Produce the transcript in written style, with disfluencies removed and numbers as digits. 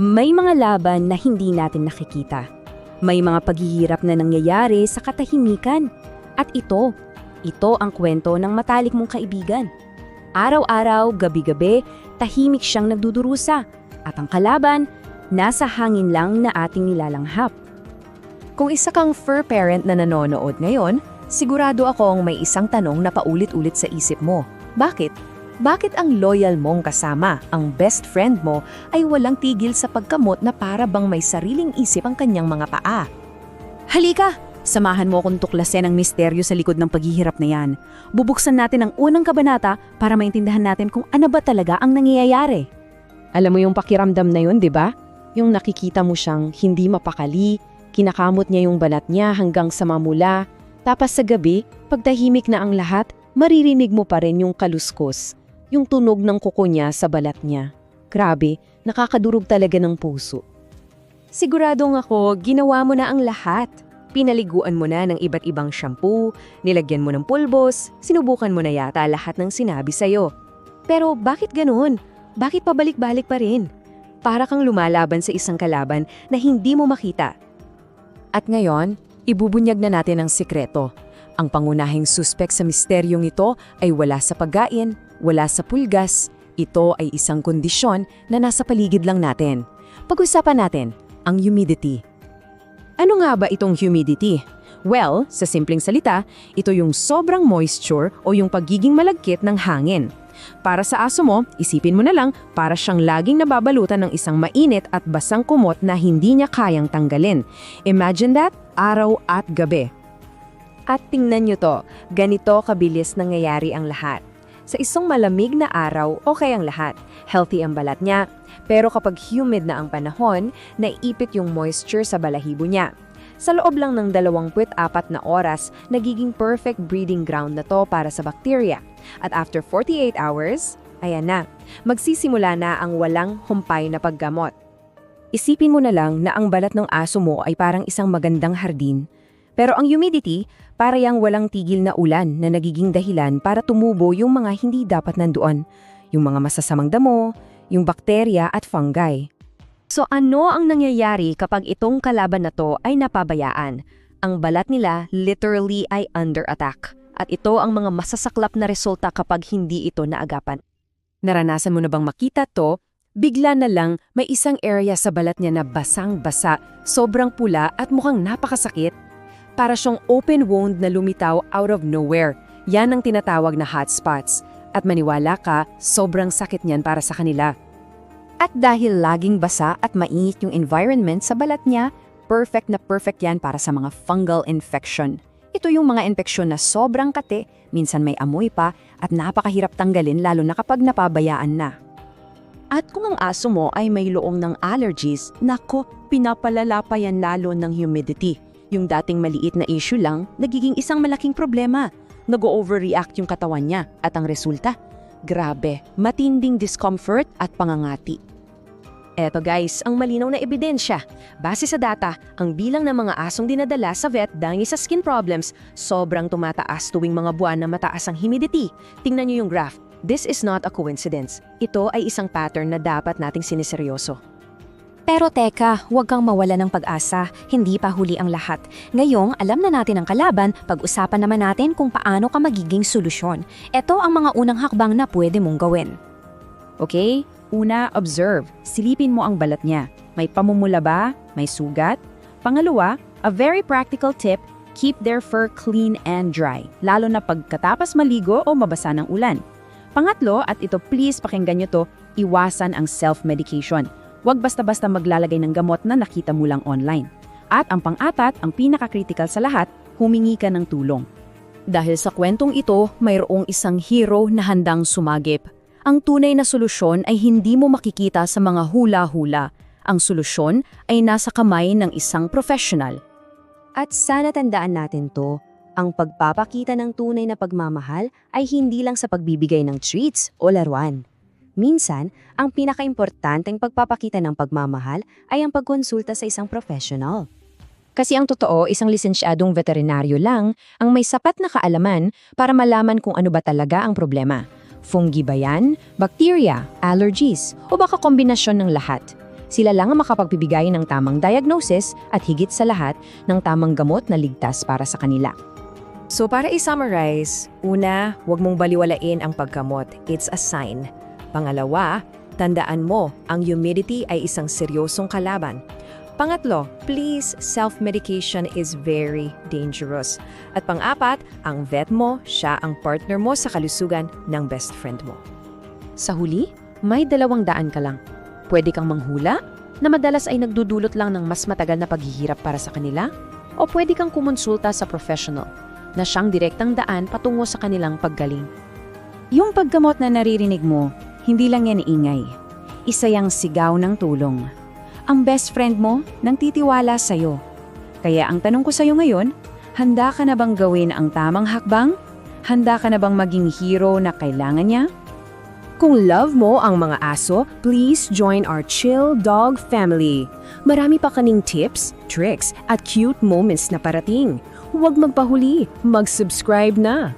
May mga laban na hindi natin nakikita. May mga paghihirap na nangyayari sa katahimikan. At ito ang kwento ng matalik mong kaibigan. Araw-araw, gabi-gabi, tahimik siyang nagdudurusa. At ang kalaban, nasa hangin lang na ating nilalanghap. Kung isa kang fur parent na nanonood ngayon, sigurado akong may isang tanong na paulit-ulit sa isip mo. Bakit? Bakit ang loyal mong kasama, ang best friend mo, ay walang tigil sa pagkamot na para bang may sariling isip ang kanyang mga paa? Halika! Samahan mo akong tuklasin ang misteryo sa likod ng paghihirap na yan. Bubuksan natin ang unang kabanata para maintindihan natin kung ano ba talaga ang nangyayari. Alam mo yung pakiramdam na yun, di ba? Yung nakikita mo siyang hindi mapakali, kinakamot niya yung balat niya hanggang sa mamula. Tapos sa gabi, pagtahimik na ang lahat, maririnig mo pa rin yung kaluskos, yung tunog ng kuko niya sa balat niya. Grabe, nakakadurog talaga ng puso. Siguradong ako, ginawa mo na ang lahat. Pinaliguan mo na ng iba't ibang shampoo, nilagyan mo ng pulbos, sinubukan mo na yata lahat ng sinabi sa'yo. Pero bakit ganoon? Bakit pabalik-balik pa rin? Para kang lumalaban sa isang kalaban na hindi mo makita. At ngayon, ibubunyag na natin ang sikreto. Ang pangunahing suspek sa misteryong ito ay wala sa pagkain, wala sa pulgas. Ito ay isang kondisyon na nasa paligid lang natin. Pag-usapan natin, ang humidity. Ano nga ba itong humidity? Well, sa simpleng salita, ito yung sobrang moisture o yung pagiging malagkit ng hangin. Para sa aso mo, isipin mo na lang para siyang laging nababalutan ng isang mainit at basang kumot na hindi niya kayang tanggalin. Imagine that, araw at gabi. At tingnan nyo to, ganito kabilis nangyayari ang lahat. Sa isang malamig na araw, okay ang lahat. Healthy ang balat niya. Pero kapag humid na ang panahon, naiipit yung moisture sa balahibo niya. Sa loob lang ng 24 na oras, nagiging perfect breeding ground na to para sa bacteria. At after 48 hours, ayan na, magsisimula na ang walang humpay na paggamot. Isipin mo na lang na ang balat ng aso mo ay parang isang magandang hardin. Pero ang humidity, para yang walang tigil na ulan na nagiging dahilan para tumubo yung mga hindi dapat nandoon. Yung mga masasamang damo, yung bakterya at fungi. So ano ang nangyayari kapag itong kalaban na to ay napabayaan? Ang balat nila literally ay under attack. At ito ang mga masasaklap na resulta kapag hindi ito naagapan. Naranasan mo na bang makita to? Bigla na lang may isang area sa balat niya na basang-basa, sobrang pula at mukhang napakasakit. Para siyang open wound na lumitaw out of nowhere. Yan ang tinatawag na hotspots. At maniwala ka, sobrang sakit niyan para sa kanila. At dahil laging basa at mainit yung environment sa balat niya, perfect na perfect yan para sa mga fungal infection. Ito yung mga infeksyon na sobrang kate, minsan may amoy pa, at napakahirap tanggalin lalo na kapag napabayaan na. At kung ang aso mo ay may loong ng allergies, nako, pinapalala pa yan lalo ng humidity. Yung dating maliit na issue lang, nagiging isang malaking problema. Nag-overreact yung katawan niya at ang resulta, grabe, matinding discomfort at pangangati. Eto guys, ang malinaw na ebidensya. Base sa data, ang bilang ng mga asong dinadala sa vet dahil sa skin problems, sobrang tumataas tuwing mga buwan na mataas ang humidity. Tingnan niyo yung graph. This is not a coincidence. Ito ay isang pattern na dapat nating siniseryoso. Pero teka, huwag kang mawala ng pag-asa. Hindi pa huli ang lahat. Ngayong alam na natin ang kalaban, pag-usapan naman natin kung paano ka magiging solusyon. Ito ang mga unang hakbang na pwede mong gawin. Okay? Una, observe. Silipin mo ang balat niya. May pamumula ba? May sugat? Pangalawa, a very practical tip, keep their fur clean and dry, lalo na pagkatapos maligo o mabasa ng ulan. Pangatlo, at ito please pakinggan nyo to, iwasan ang self-medication. Huwag basta-basta maglalagay ng gamot na nakita mo lang online. At ang pang-apat, ang pinaka-critical sa lahat, humingi ka ng tulong. Dahil sa kwentong ito, mayroong isang hero na handang sumagip. Ang tunay na solusyon ay hindi mo makikita sa mga hula-hula. Ang solusyon ay nasa kamay ng isang professional. At sana tandaan natin to, ang pagpapakita ng tunay na pagmamahal ay hindi lang sa pagbibigay ng treats o laruan. Minsan, ang pinakaimportanteng pagpapakita ng pagmamahal ay ang pagkonsulta sa isang professional. Kasi ang totoo, isang lisensyadong veterinaryo lang ang may sapat na kaalaman para malaman kung ano ba talaga ang problema. Fungi ba yan, bacteria, allergies, o baka kombinasyon ng lahat? Sila lang ang makapagbibigay ng tamang diagnosis at higit sa lahat ng tamang gamot na ligtas para sa kanila. So para i-summarize, una, huwag mong baliwalain ang pagkamot. It's a sign. Pangalawa, tandaan mo, ang humidity ay isang seryosong kalaban. Pangatlo, please, self-medication is very dangerous. At pang-apat, ang vet mo, siya ang partner mo sa kalusugan ng best friend mo. Sa huli, may 200 ka lang. Pwede kang manghula, na madalas ay nagdudulot lang ng mas matagal na paghihirap para sa kanila, o pwede kang kumonsulta sa professional, na siyang direktang daan patungo sa kanilang paggaling. Yung paggamot na naririnig mo, hindi lang yan ingay. Isa yang sigaw ng tulong. Ang best friend mo nang titiwala sa'yo. Kaya ang tanong ko sa'yo ngayon, handa ka na bang gawin ang tamang hakbang? Handa ka na bang maging hero na kailangan niya? Kung love mo ang mga aso, please join our Chill Dog family. Marami pa kaning tips, tricks, at cute moments na parating. Huwag magpahuli, mag-subscribe na!